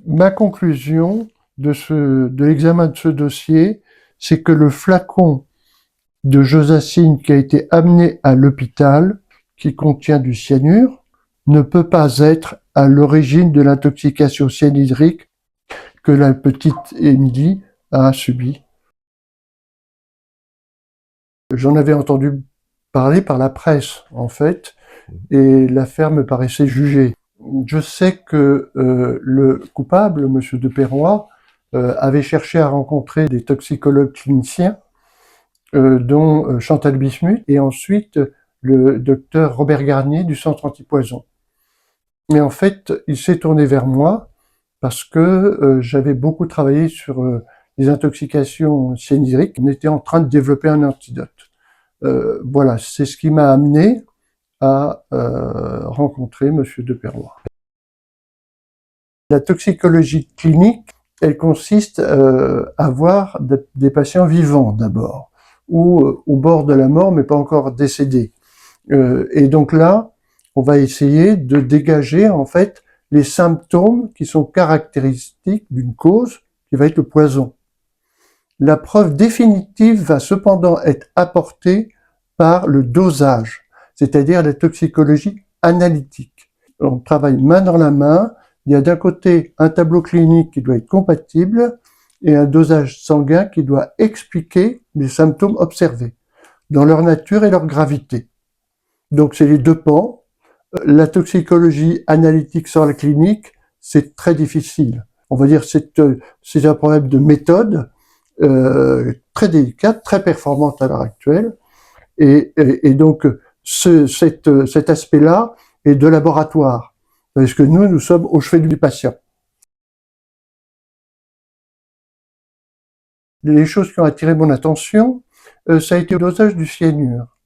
Ma conclusion de l'examen de ce dossier, c'est que le flacon de Josacine qui a été amené à l'hôpital, qui contient du cyanure, ne peut pas être à l'origine de l'intoxication cyanhydrique que la petite Émilie a subie. J'en avais entendu parler par la presse, en fait, et l'affaire me paraissait jugée. Je sais que le coupable, M. de Perroy, avait cherché à rencontrer des toxicologues cliniciens, dont Chantal Bismuth, et ensuite le docteur Robert Garnier du Centre Antipoison. Mais en fait, il s'est tourné vers moi parce que j'avais beaucoup travaillé sur les intoxications cyanhydriques. On était en train de développer un antidote. Voilà, c'est ce qui m'a amené à rencontrer M. de Perroy. La toxicologie clinique, elle consiste à voir des patients vivants d'abord, ou au bord de la mort, mais pas encore décédés. Et donc là, on va essayer de dégager en fait les symptômes qui sont caractéristiques d'une cause qui va être le poison. La preuve définitive va cependant être apportée par le dosage, c'est-à-dire la toxicologie analytique. On travaille main dans la main, il y a d'un côté un tableau clinique qui doit être compatible et un dosage sanguin qui doit expliquer les symptômes observés, dans leur nature et leur gravité. Donc c'est les deux pans. La toxicologie analytique sans la clinique, c'est très difficile. On va dire que c'est un problème de méthode, très délicate, très performante à l'heure actuelle. Et donc cet aspect-là est de laboratoire, parce que nous sommes au chevet du patient. Les choses qui ont attiré mon attention, ça a été le dosage du cyanure.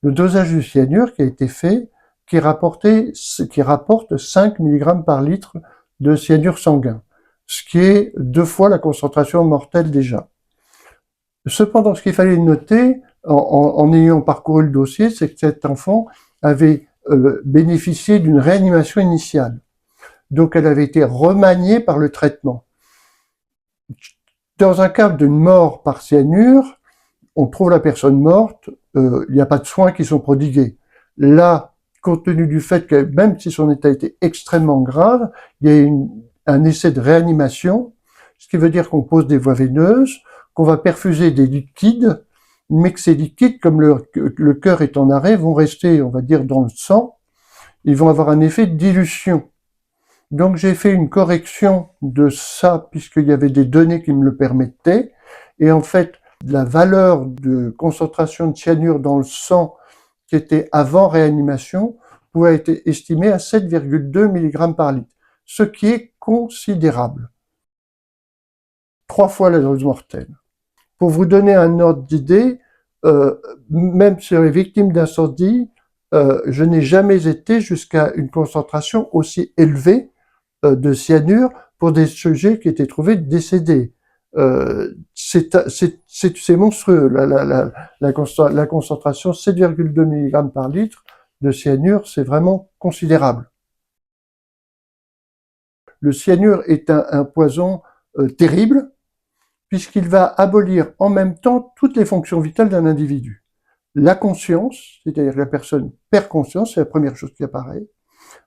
Le dosage du cyanure qui a été fait, qui rapporte 5 mg par litre de cyanure sanguin, ce qui est 2 fois la concentration mortelle déjà. Cependant, ce qu'il fallait noter, en ayant parcouru le dossier, c'est que cet enfant avait bénéficié d'une réanimation initiale. Donc elle avait été remaniée par le traitement. Dans un cas d'une mort par cyanure, on trouve la personne morte, il n'y a pas de soins qui sont prodigués. Là, compte tenu du fait que même si son état était extrêmement grave, il y a un essai de réanimation, ce qui veut dire qu'on pose des voies veineuses, qu'on va perfuser des liquides, mais que ces liquides, comme le cœur est en arrêt, vont rester, on va dire, dans le sang, ils vont avoir un effet de dilution. Donc j'ai fait une correction de ça, puisqu'il y avait des données qui me le permettaient, et en fait, la valeur de concentration de cyanure dans le sang qui était avant réanimation pouvait être estimée à 7,2 mg par litre, ce qui est considérable. 3 fois la dose mortelle. Pour vous donner un ordre d'idée, même sur les victimes d'incendie, je n'ai jamais été jusqu'à une concentration aussi élevée de cyanure pour des sujets qui étaient trouvés décédés. C'est monstrueux. La concentration 7,2 mg par litre de cyanure, c'est vraiment considérable. Le cyanure est un poison terrible, puisqu'il va abolir en même temps toutes les fonctions vitales d'un individu. La conscience, c'est-à-dire que la personne perd conscience, c'est la première chose qui apparaît.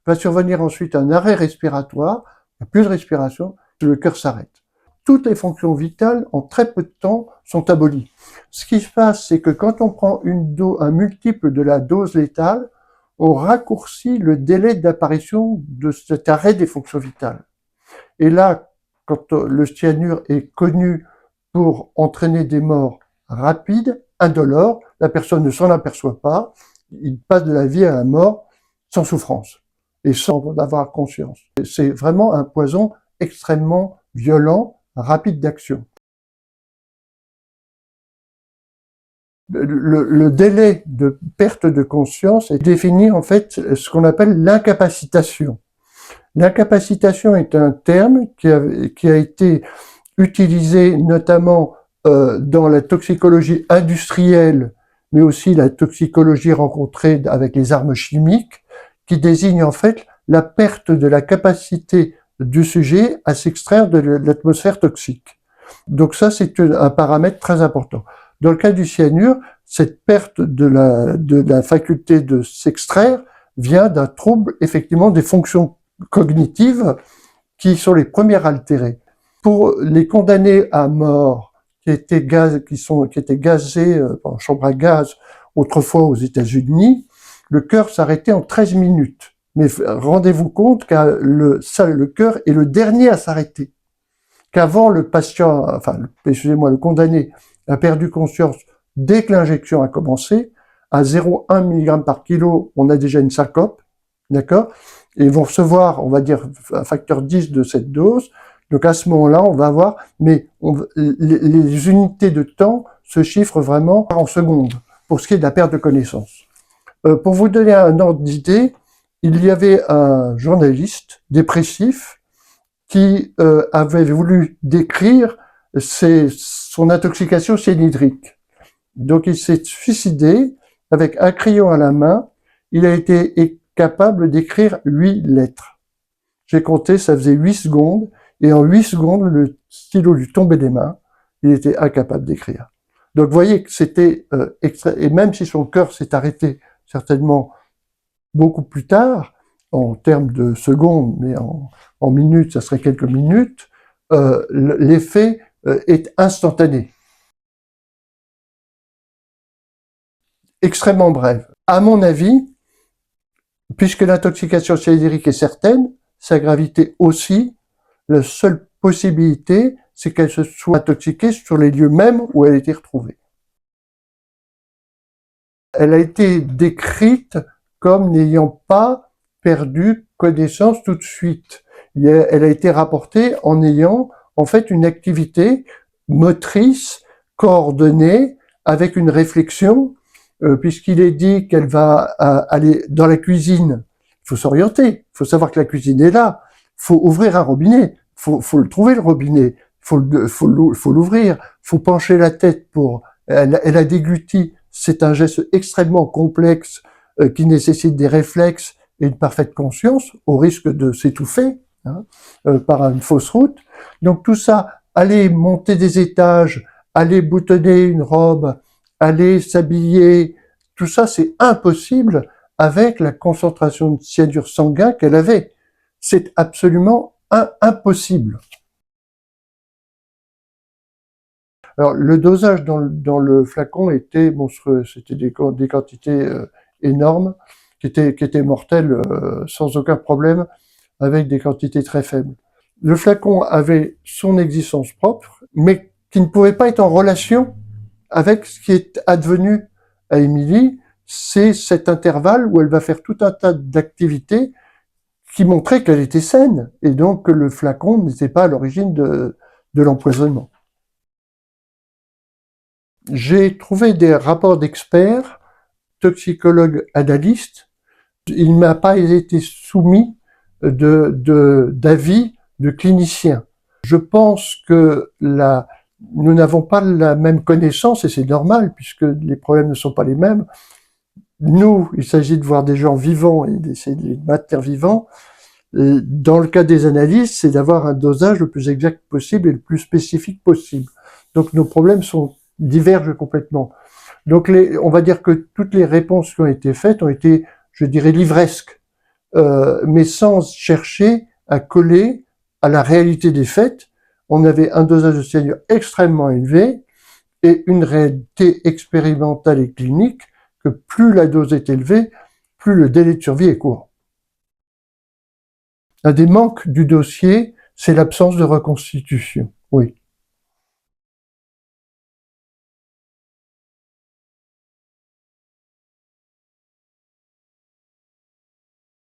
Va survenir ensuite un arrêt respiratoire, il n'y a plus de respiration, le cœur s'arrête. Toutes les fonctions vitales, en très peu de temps, sont abolies. Ce qui se passe, c'est que quand on prend un multiple de la dose létale, on raccourcit le délai d'apparition de cet arrêt des fonctions vitales. Et là, quand le cyanure est connu pour entraîner des morts rapides, indolores, la personne ne s'en aperçoit pas, il passe de la vie à la mort sans souffrance et sans avoir conscience. C'est vraiment un poison extrêmement violent, rapide d'action. Le délai de perte de conscience est défini en fait ce qu'on appelle l'incapacitation. L'incapacitation est un terme qui a été utilisé notamment dans la toxicologie industrielle, mais aussi la toxicologie rencontrée avec les armes chimiques, qui désigne en fait la perte de la capacité du sujet à s'extraire de l'atmosphère toxique. Donc ça, c'est un paramètre très important. Dans le cas du cyanure, cette perte de la faculté de s'extraire vient d'un trouble, effectivement, des fonctions cognitives qui sont les premières altérées. Pour les condamnés à mort qui étaient gazés en chambre à gaz autrefois aux États-Unis, le cœur s'arrêtait en 13 minutes. Mais rendez-vous compte que le cœur est le dernier à s'arrêter. Qu'avant le patient, le condamné a perdu conscience dès que l'injection a commencé, à 0,1 mg par kilo, on a déjà une syncope, d'accord? Et ils vont recevoir, on va dire, un facteur 10 de cette dose. Donc à ce moment-là, on va avoir, mais les unités de temps se chiffrent vraiment en secondes, pour ce qui est de la perte de connaissance. Pour vous donner un ordre d'idée, il y avait un journaliste dépressif qui avait voulu décrire son intoxication cyanhydrique. Donc il s'est suicidé avec un crayon à la main. Il a été capable d'écrire 8 lettres. J'ai compté, ça faisait 8 secondes, et en 8 secondes, le stylo lui tombait des mains. Il était incapable d'écrire. Donc vous voyez que c'était et même si son cœur s'est arrêté certainement beaucoup plus tard, en termes de secondes, mais en minutes, ça serait quelques minutes, l'effet est instantané. Extrêmement bref. À mon avis, puisque l'intoxication cyanhydrique est certaine, sa gravité aussi, la seule possibilité, c'est qu'elle se soit intoxiquée sur les lieux mêmes où elle a été retrouvée. Elle a été décrite comme n'ayant pas perdu connaissance tout de suite. Elle a été rapportée en ayant en fait une activité motrice, coordonnée, avec une réflexion, puisqu'il est dit qu'elle va aller dans la cuisine. Il faut s'orienter, il faut savoir que la cuisine est là, il faut ouvrir un robinet, il faut le trouver le robinet, il faut l'ouvrir, il faut pencher la tête pour... Elle a dégluti. C'est un geste extrêmement complexe qui nécessite des réflexes et une parfaite conscience, au risque de s'étouffer par une fausse route. Donc tout ça, aller monter des étages, aller boutonner une robe, aller s'habiller, tout ça c'est impossible avec la concentration de cyanure sanguin qu'elle avait. C'est absolument impossible. Alors, le dosage dans le flacon était monstrueux. C'était des quantités énormes qui étaient mortelles sans aucun problème, avec des quantités très faibles. Le flacon avait son existence propre, mais qui ne pouvait pas être en relation avec ce qui est advenu à Émilie. C'est cet intervalle où elle va faire tout un tas d'activités qui montraient qu'elle était saine, et donc que le flacon n'était pas à l'origine de l'empoisonnement. J'ai trouvé des rapports d'experts, toxicologues analystes. Il m'a pas été soumis d'avis de cliniciens. Je pense que nous n'avons pas la même connaissance, et c'est normal, puisque les problèmes ne sont pas les mêmes. Nous, il s'agit de voir des gens vivants et d'essayer de les maintenir vivants. Dans le cas des analyses, c'est d'avoir un dosage le plus exact possible et le plus spécifique possible. Donc nos problèmes divergent complètement. Donc on va dire que toutes les réponses qui ont été faites ont été, je dirais, livresques, mais sans chercher à coller à la réalité des faits. On avait un dosage de cyanure extrêmement élevé et une réalité expérimentale et clinique que plus la dose est élevée, plus le délai de survie est court. Un des manques du dossier, c'est l'absence de reconstitution. Oui.